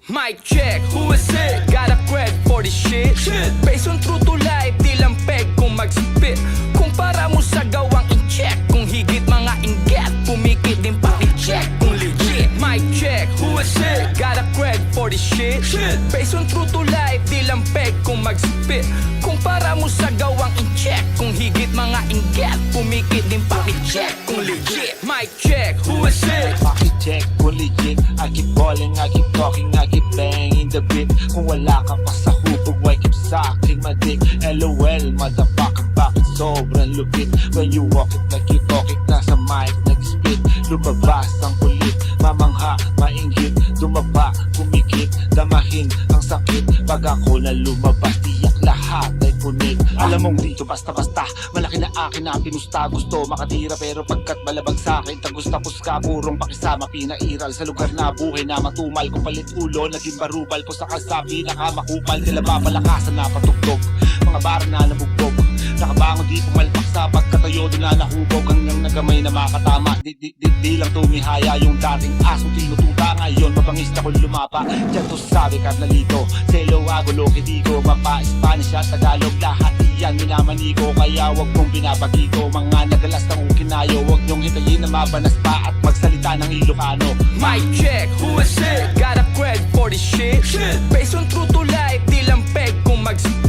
Mic check, who is it? Got a cred for this shit. Based on true to life, di lang peg kung mag-spit. Kumpara mo sa gawang in-check, kung higit mga inget, pumikit din paki-check kung legit. Mic check, who is it? Got a cred for this shit. Based on true to life, di lang peg kung mag-spit. Kumpara mo sa gawang in-check, kung higit mga inget, pumikit din paki-check kung legit. Mic check, who is it? Paki-check kung legit. I keep balling, I keep talking, I keep banging the beat. Kung wala ka pa sa hubog, why keep sucking my dick? LOL, motherfucker, bakit sobrang lupit? When you walk it like you talk it, nasa mic nag-spit. Lumabas ang kulit, mamangha, mainggit. Dumaba, kumikit, damahin ang sakit. Pag ako na lumabas, tiyak lahat ay punit. Alam mong dito basta-basta, malaki na akin na pinusta. Gusto makatira pero pagkat malabag sa akin, tagus-tapos ka, purong pakisama, pinairal sa lugar na buhay na matumal. Kung palit ulo, naging barubal po sa kasabi, nakamakupal. Tila papalakasan na patugtog, mga bara na nabugbog. Nakabangon di pumalpak sa pagkatayo, doon na nahubog. Hanggang nagamay na makatama, di lang tumihaya. Yung dating asong tinututa, ngayon mabangis na kung lumapa. Diyan to sabi Carnalito, Selo, Agulo, Kedigo, Mapa, Spanish at Tagalog. Lahat iyan minamanigo, kaya wag mong binabagito. Mga nagalas ng ukinayo, wag nyong hintayin na mabanas pa at magsalita ng Ilocano. Mic check, who is it? Got a cred for this shit. Based on true to life, di lang peg kung mag-spit.